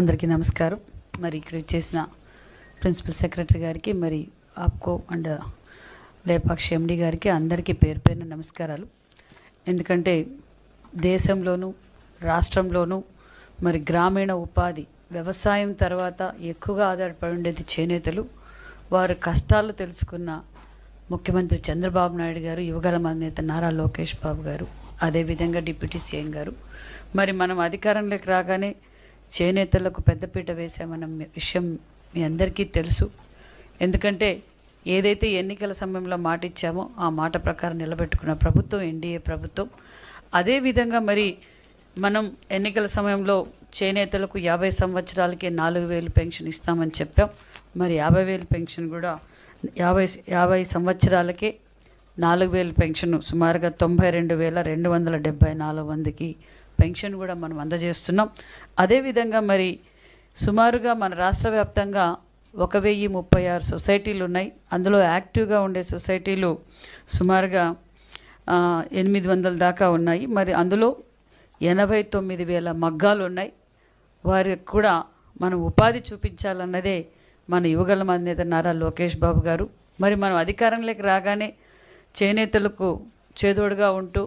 అందరికీ నమస్కారం. మరి ఇక్కడ చేసిన ప్రిన్సిపల్ సెక్రటరీ గారికి, మరి ఆప్కో అండ్ లేపాక్షి ఎండి గారికి అందరికీ పేరు పేరున నమస్కారాలు. ఎందుకంటే దేశంలోనూ రాష్ట్రంలోనూ మరి గ్రామీణ ఉపాధి వ్యవసాయం తర్వాత ఎక్కువగా ఆధారపడి ఉండేది చేనేతలు. వారి కష్టాలు తెలుసుకున్న ముఖ్యమంత్రి చంద్రబాబు నాయుడు గారు, యువగళం అధినేత నారా లోకేష్ బాబు గారు, అదేవిధంగా డిప్యూటీ సీఎం గారు, మరి మనం అధికారంలోకి రాగానే చేనేతలకు పెద్దపీట వేసామన్న విషయం మీ అందరికీ తెలుసు. ఎందుకంటే ఏదైతే ఎన్నికల సమయంలో మాట ఇచ్చామో ఆ మాట ప్రకారం నిలబెట్టుకున్న ప్రభుత్వం ఎన్డీఏ ప్రభుత్వం. అదేవిధంగా మరి మనం ఎన్నికల సమయంలో చేనేతలకు 50 సంవత్సరాలకే 4,000 పెన్షన్ ఇస్తామని చెప్పాం. మరి 50,000 పెన్షన్ కూడా 50 సంవత్సరాలకే 4,000 పెన్షన్ సుమారుగా 92,274 మందికి పెన్షన్ కూడా మనం అందజేస్తున్నాం. అదేవిధంగా మరి సుమారుగా మన రాష్ట్ర వ్యాప్తంగా 1,036 సొసైటీలు ఉన్నాయి. అందులో యాక్టివ్గా ఉండే సొసైటీలు సుమారుగా 800 దాకా ఉన్నాయి. మరి అందులో 89,000 మగ్గాలు ఉన్నాయి. వారికి కూడా మనం ఉపాధి చూపించాలన్నదే మన యువగళం అధినేత నారా లోకేష్ బాబు గారు. మరి మనం అధికారంలోకి రాగానే చేనేతలకు చేదోడుగా ఉంటూ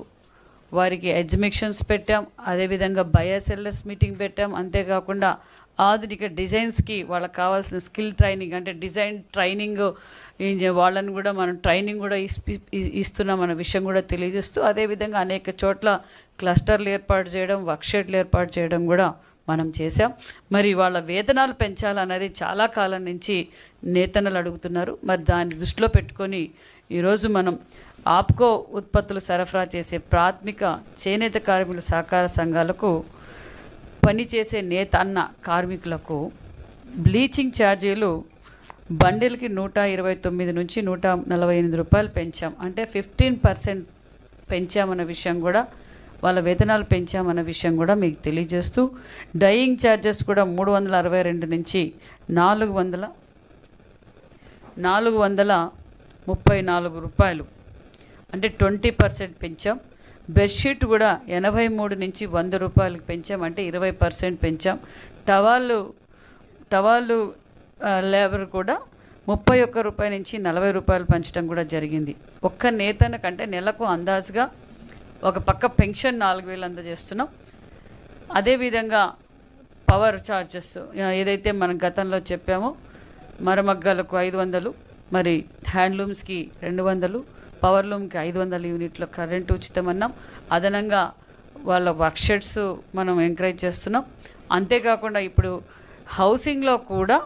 వారికి ఎగ్జిబిషన్స్ పెట్టాం. అదేవిధంగా బయోసెల్లర్స్ మీటింగ్ పెట్టాం. అంతేకాకుండా ఆధునిక డిజైన్స్కి వాళ్ళకి కావాల్సిన స్కిల్ ట్రైనింగ్, అంటే డిజైన్ ట్రైనింగ్ వాళ్ళని కూడా మనం ట్రైనింగ్ కూడా ఇస్తున్నాం అన్న విషయం కూడా తెలియజేస్తూ, అదేవిధంగా అనేక చోట్ల క్లస్టర్లు ఏర్పాటు చేయడం, వర్క్షాప్లు ఏర్పాటు చేయడం కూడా మనం చేసాం. మరి వాళ్ళ వేతనాలు పెంచాలన్నది చాలా కాలం నుంచి నేతన్నలు అడుగుతున్నారు. మరి దాన్ని దృష్టిలో పెట్టుకొని ఈరోజు మనం ఆప్కో ఉత్పత్తులు సరఫరా చేసే ప్రాథమిక చేనేత కార్మికుల సహకార సంఘాలకు పనిచేసే నేతన్న కార్మికులకు బ్లీచింగ్ ఛార్జీలు బండిల్కి 129 నుంచి 148 రూపాయలు పెంచాం. అంటే 15% పెంచామన్న విషయం కూడా, వాళ్ళ వేతనాలు పెంచామన్న విషయం కూడా మీకు తెలియజేస్తూ, డయింగ్ ఛార్జెస్ కూడా 362 నుంచి 434 రూపాయలు, అంటే 20% పెంచాం. బెడ్షీట్ కూడా 83 నుంచి 100 రూపాయలకు పెంచాం, అంటే 20% పెంచాం. టవాళ్ళు లేబర్ కూడా 31 రూపాయల నుంచి 40 రూపాయలు పెంచడం కూడా జరిగింది. ఒక్క నేతన కంటే నెలకు అందాజుగా ఒక పక్క పెన్షన్ 4,000 అందజేస్తున్నాం. అదేవిధంగా పవర్ ఛార్జెస్ ఏదైతే మనం గతంలో చెప్పామో, మరమగ్గాలకు 500, మరి హ్యాండ్లూమ్స్కి 200, పవర్లూమ్కి 500 యూనిట్ల కరెంటు ఉచితమన్నాం. అదనంగా వాళ్ళ వర్క్షెట్స్ మనం ఎంకరేజ్ చేస్తున్నాం. అంతేకాకుండా ఇప్పుడు హౌసింగ్లో కూడా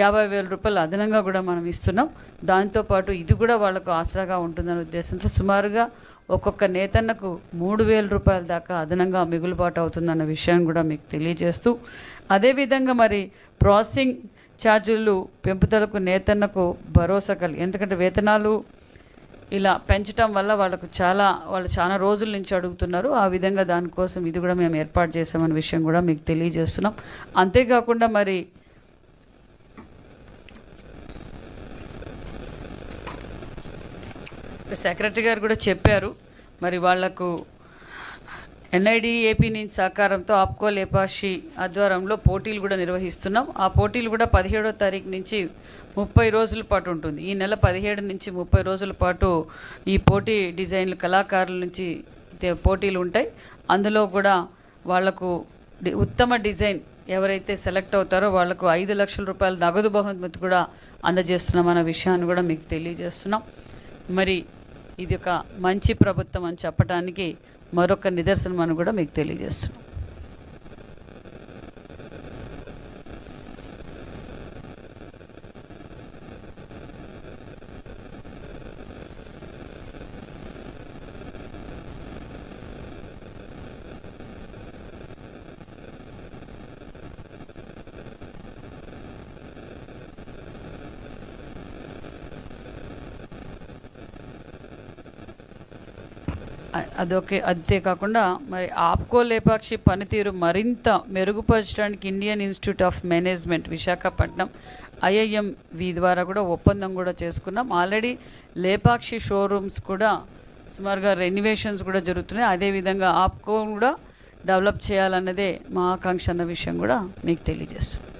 50,000 రూపాయలు అదనంగా కూడా మనం ఇస్తున్నాం. దాంతోపాటు ఇది కూడా వాళ్ళకు ఆసరాగా ఉంటుందనే ఉద్దేశంతో సుమారుగా ఒక్కొక్క నేతన్నకు 3,000 రూపాయల దాకా అదనంగా మిగులుబాటు అవుతుందన్న విషయాన్ని కూడా మీకు తెలియజేస్తూ, అదేవిధంగా మరి ప్రాసెసింగ్ ఛార్జీలు పెంపుదలకు నేతన్నకు భరోసా ఎందుకంటే వేతనాలు ఇలా పెంచడం వల్ల వాళ్ళు చాలా రోజుల నుంచి అడుగుతున్నారు. ఆ విధంగా దానికోసం ఇది కూడా మేము ఏర్పాటు చేసామన్న విషయం కూడా మీకు తెలియజేస్తున్నాం. అంతేకాకుండా మరి సెక్రటరీ గారు కూడా చెప్పారు, మరి వాళ్లకు ఎన్ఐడి ఏపీ నుంచి సహకారంతో ఆప్కో లేపాక్షి ఆధ్వర్యంలో పోటీలు కూడా నిర్వహిస్తున్నాం. ఆ పోటీలు కూడా 17వ తారీఖు నుంచి 30 రోజుల పాటు ఉంటుంది. ఈ నెల 17 నుంచి 30 రోజుల పాటు ఈ పోటీ డిజైన్లు కళాకారుల నుంచి పోటీలు ఉంటాయి. అందులో కూడా వాళ్లకు ఉత్తమ డిజైన్ ఎవరైతే సెలెక్ట్ అవుతారో వాళ్లకు 5 లక్షల రూపాయల నగదు బహుమతి కూడా అందజేస్తున్నాం అన్న విషయాన్ని కూడా మీకు తెలియజేస్తున్నాం. మరి ఇది ఒక మంచి ప్రభుత్వం అని చెప్పడానికి మరొక నిదర్శనం అని కూడా మీకు తెలియజేస్తున్నాం. అంతేకాకుండా మరి ఆప్కో లేపాక్షి పనితీరు మరింత మెరుగుపరచడానికి Indian institute of management Visakhapatnam IIMV ద్వారా కూడా ఒప్పందం కూడా చేసుకున్నాం. ఆల్రెడీ లేపాక్షి షోరూమ్స్ కూడా సుమారుగా రెన్యువేషన్స్ కూడా జరుగుతున్నాయి. అదేవిధంగా ఆప్కో కూడా డెవలప్ చేయాలన్నదే మా ఆకాంక్ష అన్న విషయం కూడా మీకు తెలియజేస్తున్నాం.